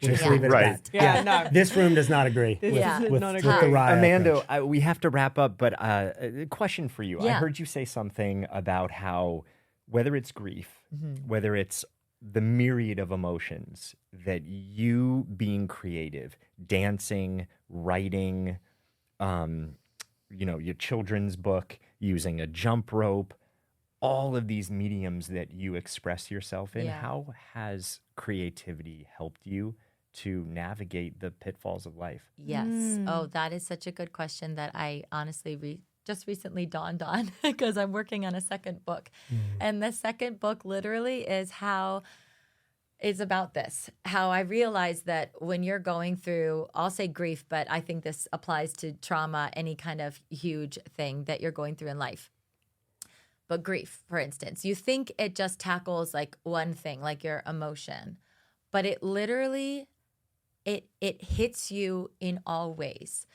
We'll just Yeah. leave it Right. at that. Yeah, no. This room does not agree with, Yeah. with, Not with agree. the Raya Amanda, approach. we have to wrap up, but a question for you. I Yeah. heard you say something about how whether it's grief, whether it's the myriad of emotions, that you being creative, dancing, writing, your children's book, using a jump rope, all of these mediums that you express yourself in, how has creativity helped you to navigate the pitfalls of life? Yes. Oh, that is such a good question that I honestly just recently dawned on because I'm working on a second book. And the second book literally is about this. How I realized that when you're going through, I'll say grief, but I think this applies to trauma, any kind of huge thing that you're going through in life. But grief, for instance, you think it just tackles one thing, your emotion, but it literally, it hits you in all ways.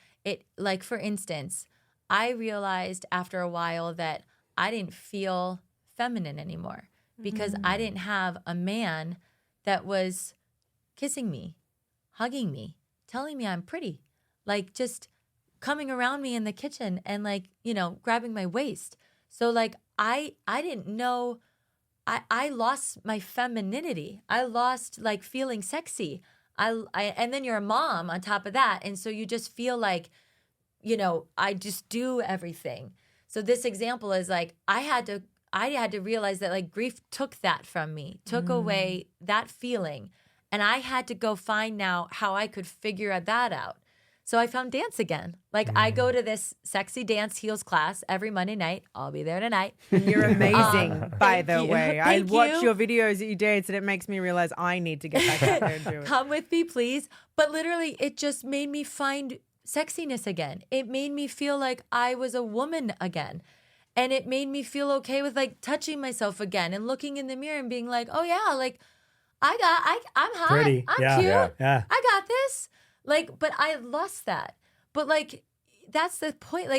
For instance, I realized after a while that I didn't feel feminine anymore because I didn't have a man that was kissing me, hugging me, telling me I'm pretty, just coming around me in the kitchen and grabbing my waist. So I didn't know, I lost my femininity. I lost feeling sexy. And then you're a mom on top of that. And so you just feel I just do everything. So this example is I had to realize that grief took that from me, took away that feeling. And I had to go find now how I could figure that out. So I found dance again. I go to this sexy dance heels class every Monday night. I'll be there tonight. You're amazing, by the you. way. I Thank watch you. your videos that you dance, and it makes me realize I need to get back out there and do it. Come with me, please. But literally, it just made me find sexiness again. It made me feel like I was a woman again. And it made me feel okay with touching myself again and looking in the mirror and being like, oh yeah, I'm hot. Pretty. I'm Yeah. cute. Yeah. I got this. But I lost that. But that's the point.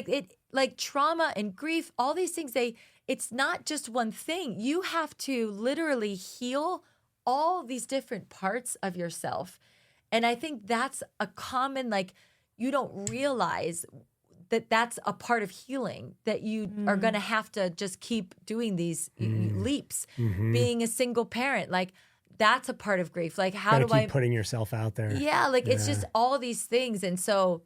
Trauma and grief, all these things, it's not just one thing. You have to literally heal all these different parts of yourself. And I think that's a common, you don't realize that that's a part of healing, that you are going to have to just keep doing these leaps. Being a single parent, that's a part of grief. How Gotta do I keep putting yourself out there? Yeah, it's just all these things. And so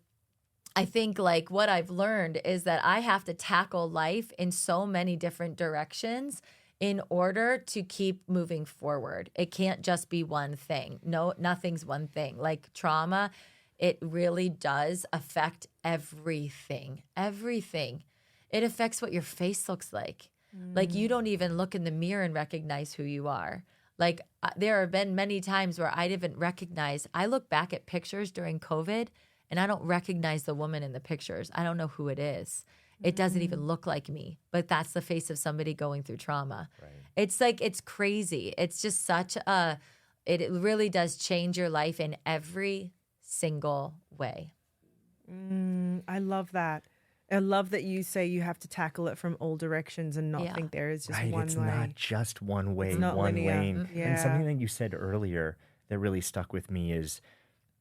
I think what I've learned is that I have to tackle life in so many different directions in order to keep moving forward. It can't just be one thing. No, nothing's one thing. Trauma, it really does affect everything. Everything. It affects what your face looks like. You don't even look in the mirror and recognize who you are. There have been many times where I didn't recognize. I look back at pictures during COVID and I don't recognize the woman in the pictures. I don't know who it is. It doesn't even look like me, but that's the face of somebody going through trauma. Right. It's crazy. It's just it really does change your life in every single way. I love that. I love that you say you have to tackle it from all directions and not think there is just one it's way. not just one way, It's not one linear. lane. Yeah. And something that you said earlier that really stuck with me is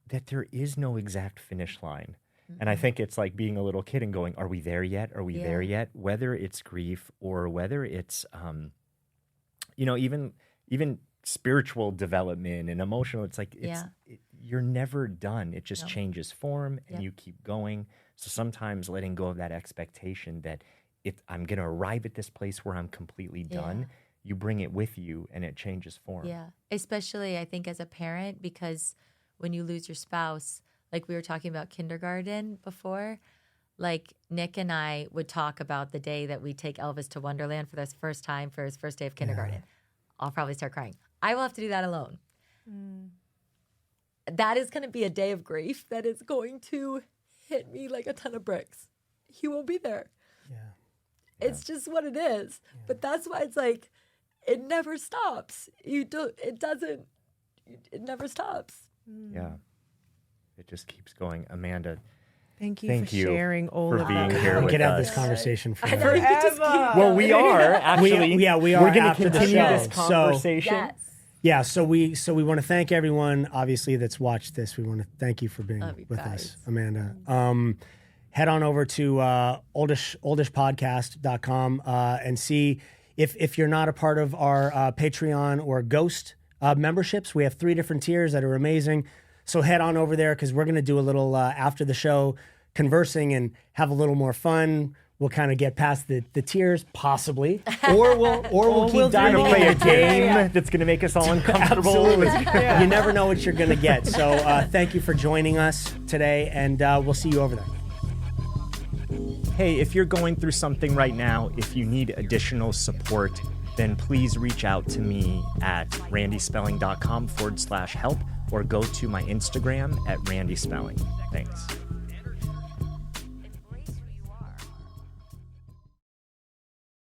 that there is no exact finish line. And I think it's like being a little kid and going, are we there yet? Are we Yeah. there yet? Whether it's grief or whether it's, even spiritual development and emotional, it's like, you're never done. It just changes form and you keep going. So sometimes letting go of that expectation that if I'm going to arrive at this place where I'm completely done, you bring it with you and it changes form. Yeah. Especially, I think, as a parent, because when you lose your spouse, like we were talking about kindergarten before, like Nick and I would talk about the day that we take Elvis to Wonderland for the first time for his first day of kindergarten. I'll probably start crying. I will have to do that alone. That is going to be a day of grief that is going to hit me like a ton of bricks. He won't be there. Yeah. It's just what it is. Yeah. But that's why it's like, it never stops. It never stops. Yeah. It just keeps going. Amanda, Thank you for sharing all for of being that. here We with could have us. this conversation for Well, we are actually. we are We're going to after the continue show. this conversation. Yes. Yeah, so we want to thank everyone, obviously, that's watched this. We want to thank you for being with us, Amanda. Head on over to oldishpodcast.com and see if you're not a part of our Patreon or Ghost memberships. We have 3 different tiers that are amazing. So head on over there because we're going to do a little after the show conversing and have a little more fun. We'll kind of get past the tiers, possibly, or we'll keep diving play a into game that's going to make us all uncomfortable. You never know what you're going to get. So thank you for joining us today, and we'll see you over there. Hey, if you're going through something right now, if you need additional support, then please reach out to me at randyspelling.com/help or go to my Instagram at randyspelling. Thanks.